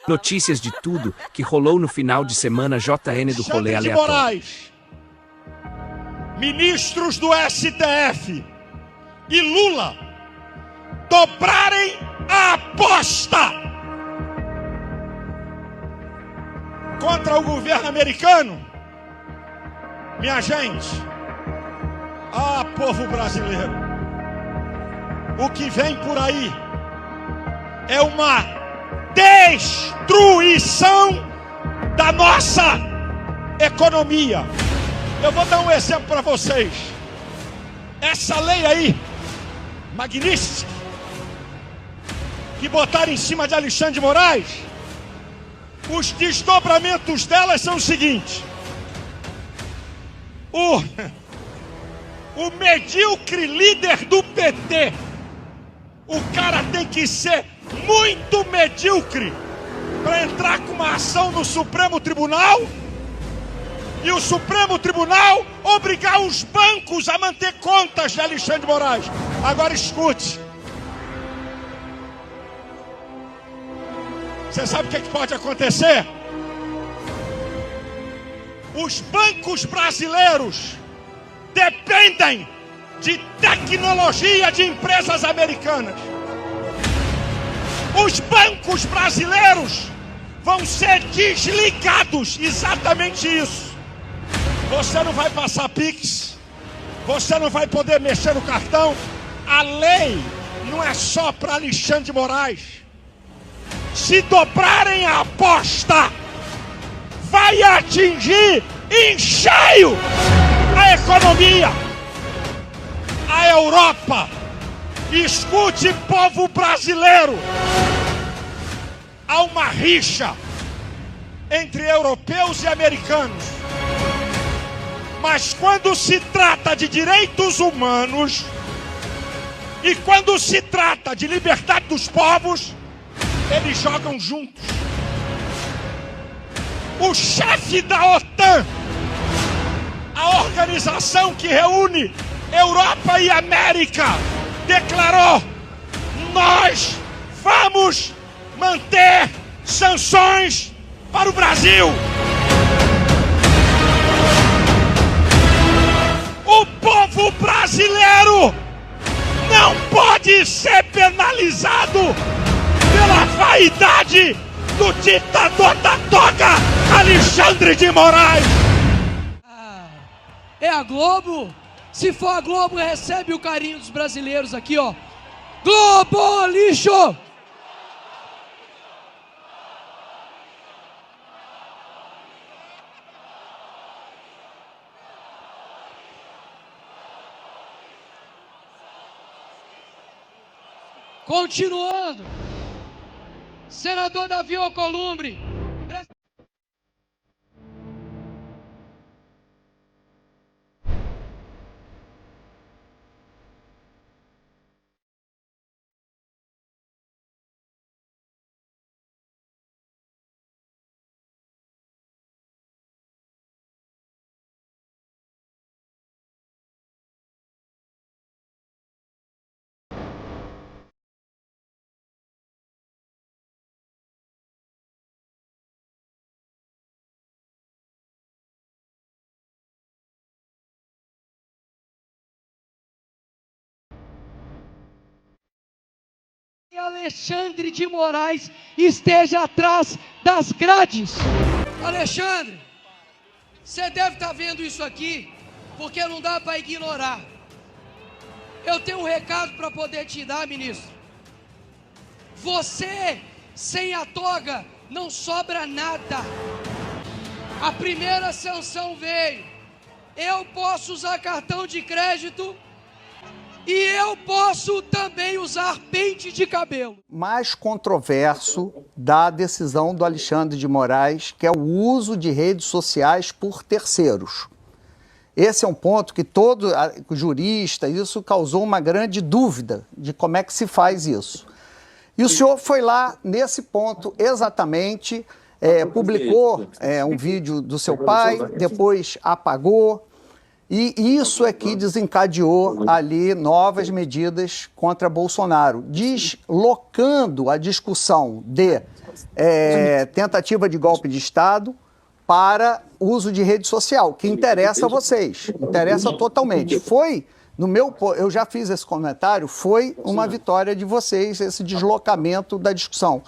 Notícias de tudo que rolou no final de semana. JN do Rolê Aleatório. Moraes, ministros do STF e Lula dobrarem a aposta contra o governo americano. Minha gente, povo brasileiro, o que vem por aí é uma destruição da nossa economia. Eu vou dar um exemplo para vocês. Essa lei aí, magnífica, que botaram em cima de Alexandre de Moraes, os desdobramentos dela são os seguintes. O medíocre líder do PT, o cara tem que ser muito medíocre para entrar com uma ação no Supremo Tribunal e o Supremo Tribunal obrigar os bancos a manter contas de Alexandre de Moraes. Agora escute. Você sabe o que pode acontecer? Os bancos brasileiros dependem de tecnologia de empresas americanas. Os bancos brasileiros vão ser desligados, exatamente isso. Você não vai passar Pix, você não vai poder mexer no cartão. A lei não é só para Alexandre de Moraes. Se dobrarem a aposta, vai atingir em cheio a economia, a Europa. Escute, povo brasileiro, há uma rixa entre europeus e americanos, mas quando se trata de direitos humanos e quando se trata de liberdade dos povos, eles jogam juntos. O chefe da OTAN, a organização que reúne Europa e América, declarou: nós vamos manter sanções para o Brasil. O povo brasileiro não pode ser penalizado pela vaidade do ditador da toga, Alexandre de Moraes. É a Globo? Se for a Globo, recebe o carinho dos brasileiros aqui, ó. Globo, lixo! Continuando, senador Davi Alcolumbre. E Alexandre de Moraes esteja atrás das grades. Alexandre, você deve estar vendo isso aqui, porque não dá para ignorar. Eu tenho um recado para poder te dar, ministro. Você, sem a toga, não sobra nada. A primeira sanção veio. Eu posso usar cartão de crédito e eu posso também usar pente de cabelo. Mais controverso da decisão do Alexandre de Moraes, que é o uso de redes sociais por terceiros. Esse é um ponto que todo jurista, isso causou uma grande dúvida de como é que se faz isso. E o senhor foi lá nesse ponto exatamente, publicou um vídeo do seu pai, depois apagou. E isso é que desencadeou ali novas medidas contra Bolsonaro, deslocando a discussão de tentativa de golpe de Estado para uso de rede social, que interessa a vocês, interessa totalmente. Eu já fiz esse comentário, foi uma vitória de vocês, esse deslocamento da discussão.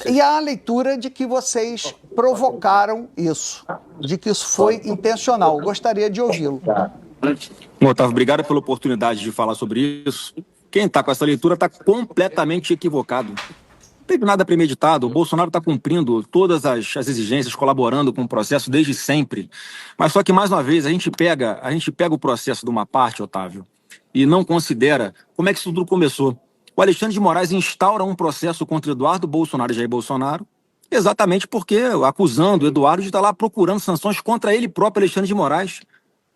E há a leitura de que vocês provocaram isso, de que isso foi intencional. Gostaria de ouvi-lo. Otávio, obrigado pela oportunidade de falar sobre isso. Quem está com essa leitura está completamente equivocado. Não teve nada premeditado. O Bolsonaro está cumprindo todas as exigências, colaborando com o processo desde sempre. Mas só que, mais uma vez, a gente pega o processo de uma parte, Otávio, e não considera como é que isso tudo começou. O Alexandre de Moraes instaura um processo contra Eduardo Bolsonaro e Jair Bolsonaro, exatamente porque, acusando o Eduardo de estar lá procurando sanções contra ele próprio, Alexandre de Moraes.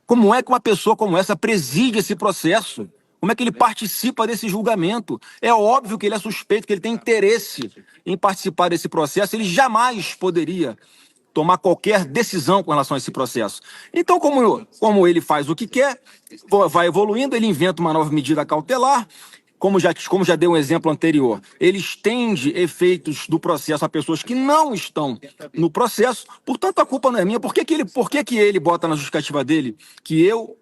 Como é que uma pessoa como essa preside esse processo? Como é que ele participa desse julgamento? É óbvio que ele é suspeito, que ele tem interesse em participar desse processo. Ele jamais poderia tomar qualquer decisão com relação a esse processo. Então, como ele faz o que quer, vai evoluindo, ele inventa uma nova medida cautelar. Como já deu um exemplo anterior, ele estende efeitos do processo a pessoas que não estão no processo. Portanto, a culpa não é minha. Por que ele bota na justificativa dele que eu,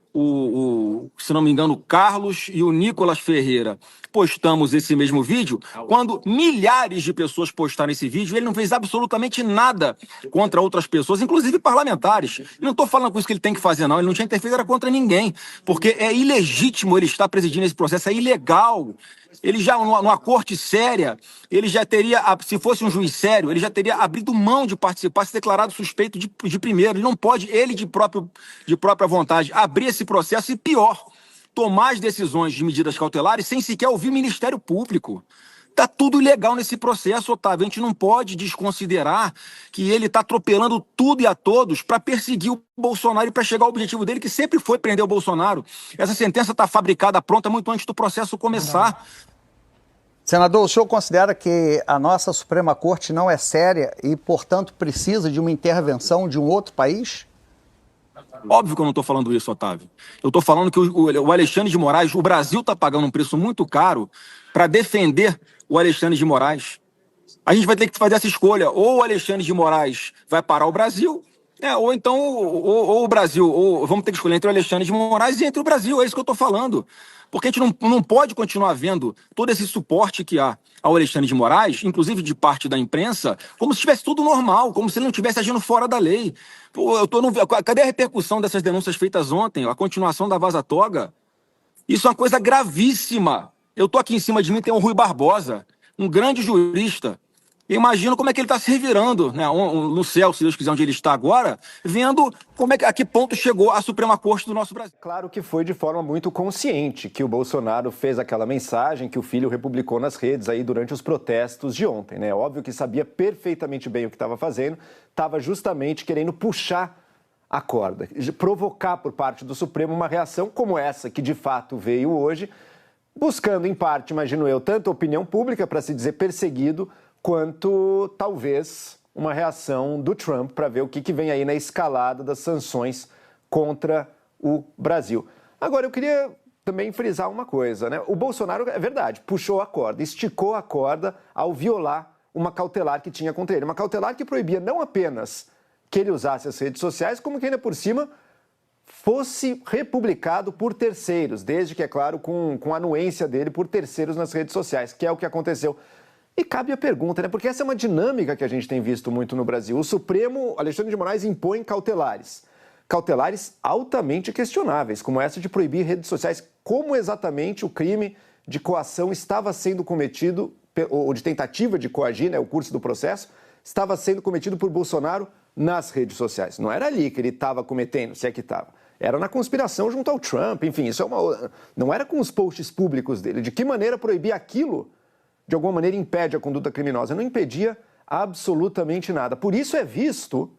se não me engano, o Carlos e o Nicolas Ferreira postamos esse mesmo vídeo, quando milhares de pessoas postaram esse vídeo, ele não fez absolutamente nada contra outras pessoas, inclusive parlamentares. E não estou falando com isso que ele tem que fazer, não. Ele não tinha interferência contra ninguém, porque é ilegítimo ele estar presidindo esse processo, é ilegal. Ele já, numa corte séria, ele já teria, se fosse um juiz sério, ele já teria abrido mão de participar, se declarado suspeito de primeiro. Ele não pode, de própria vontade, abrir esse processo e, pior, tomar as decisões de medidas cautelares sem sequer ouvir o Ministério Público. Está tudo ilegal nesse processo, Otávio. A gente não pode desconsiderar que ele está atropelando tudo e a todos para perseguir o Bolsonaro e para chegar ao objetivo dele, que sempre foi prender o Bolsonaro. Essa sentença está fabricada, pronta, muito antes do processo começar. Senador, o senhor considera que a nossa Suprema Corte não é séria e, portanto, precisa de uma intervenção de um outro país? Óbvio que eu não estou falando isso, Otávio. Eu estou falando que o Alexandre de Moraes, o Brasil está pagando um preço muito caro para defender o Alexandre de Moraes. A gente vai ter que fazer essa escolha. Ou o Alexandre de Moraes vai parar o Brasil, ou então ou o Brasil, ou vamos ter que escolher entre o Alexandre de Moraes e entre o Brasil. É isso que eu estou falando. Porque a gente não pode continuar vendo todo esse suporte que há ao Alexandre de Moraes, inclusive de parte da imprensa, como se estivesse tudo normal, como se ele não estivesse agindo fora da lei. Pô, cadê a repercussão dessas denúncias feitas ontem? A continuação da Vaza Toga? Isso é uma coisa gravíssima. Eu tô aqui em cima de mim, tem o Rui Barbosa, um grande jurista. Eu imagino como é que ele está se revirando, né, no céu, se Deus quiser, onde ele está agora, vendo a que ponto chegou a Suprema Corte do nosso Brasil. Claro que foi de forma muito consciente que o Bolsonaro fez aquela mensagem que o filho republicou nas redes aí durante os protestos de ontem, né? Óbvio que sabia perfeitamente bem o que estava fazendo, estava justamente querendo puxar a corda, provocar por parte do Supremo uma reação como essa que de fato veio hoje, buscando em parte, imagino eu, tanto a opinião pública para se dizer perseguido, quanto, talvez, uma reação do Trump para ver o que vem aí na escalada das sanções contra o Brasil. Agora, eu queria também frisar uma coisa, né? O Bolsonaro, é verdade, puxou a corda, esticou a corda ao violar uma cautelar que tinha contra ele. Uma cautelar que proibia não apenas que ele usasse as redes sociais, como que ainda por cima fosse republicado por terceiros, desde que, é claro, com a anuência dele por terceiros nas redes sociais, que é o que aconteceu. E cabe a pergunta, né? Porque essa é uma dinâmica que a gente tem visto muito no Brasil. O Supremo, Alexandre de Moraes, impõe cautelares. Cautelares altamente questionáveis, como essa de proibir redes sociais. Como exatamente o crime de coação estava sendo cometido, ou de tentativa de coagir, né, o curso do processo, estava sendo cometido por Bolsonaro nas redes sociais. Não era ali que ele estava cometendo, se é que estava. Era na conspiração junto ao Trump, enfim, isso não era com os posts públicos dele. De que maneira proibir aquilo de alguma maneira impede a conduta criminosa? Não impedia absolutamente nada. Por isso é visto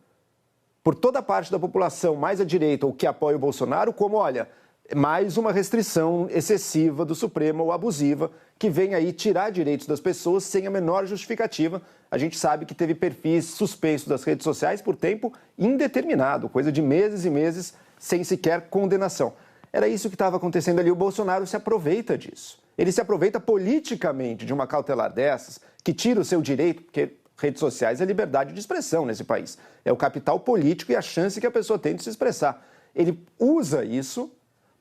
por toda parte da população mais à direita ou que apoia o Bolsonaro como, olha, mais uma restrição excessiva do Supremo ou abusiva que vem aí tirar direitos das pessoas sem a menor justificativa. A gente sabe que teve perfis suspeitos das redes sociais por tempo indeterminado, coisa de meses e meses sem sequer condenação. Era isso que estava acontecendo ali. O Bolsonaro se aproveita disso. ele se aproveita politicamente de uma cautelar dessas, que tira o seu direito, porque redes sociais é liberdade de expressão nesse país. É o capital político e a chance que a pessoa tem de se expressar. Ele usa isso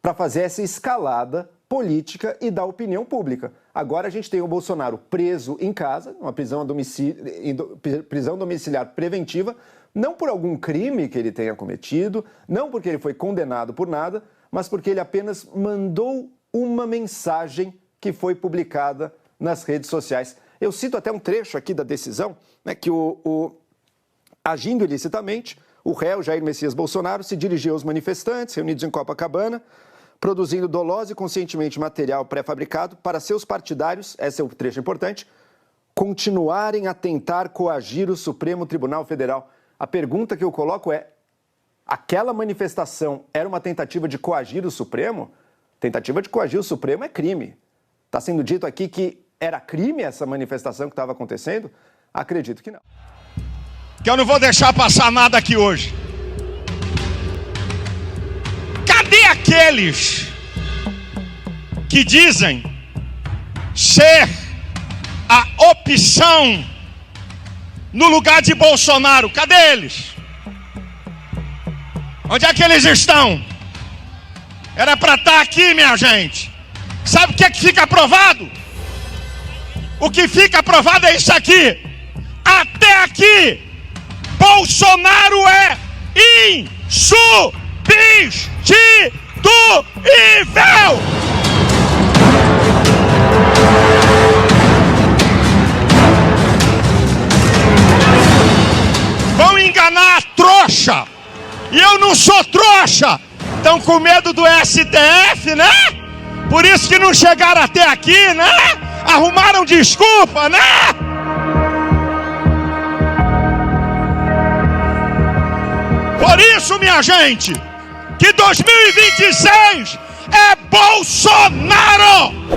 para fazer essa escalada política e da opinião pública. Agora a gente tem o Bolsonaro preso em casa, uma prisão domiciliar preventiva, não por algum crime que ele tenha cometido, não porque ele foi condenado por nada, mas porque ele apenas mandou uma mensagem que foi publicada nas redes sociais. Eu cito até um trecho aqui da decisão, né, que agindo ilicitamente, o réu Jair Messias Bolsonaro se dirigiu aos manifestantes reunidos em Copacabana, produzindo doloso e conscientemente material pré-fabricado para seus partidários, esse é o trecho importante, continuarem a tentar coagir o Supremo Tribunal Federal. A pergunta que eu coloco é, aquela manifestação era uma tentativa de coagir o Supremo? Tentativa de coagir o Supremo é crime. Está sendo dito aqui que era crime essa manifestação que estava acontecendo? Acredito que não. Que eu não vou deixar passar nada aqui hoje. Cadê aqueles que dizem ser a opção no lugar de Bolsonaro? Cadê eles? Onde é que eles estão? Era para estar aqui, minha gente. Sabe o que é que fica aprovado? O que fica aprovado é isso aqui. Até aqui, Bolsonaro é insubstituível. Vão enganar a trouxa. E eu não sou trouxa. Estão com medo do STF, né? Por isso que não chegaram até aqui, né? Arrumaram desculpa, né? Por isso, minha gente, que 2026 é Bolsonaro!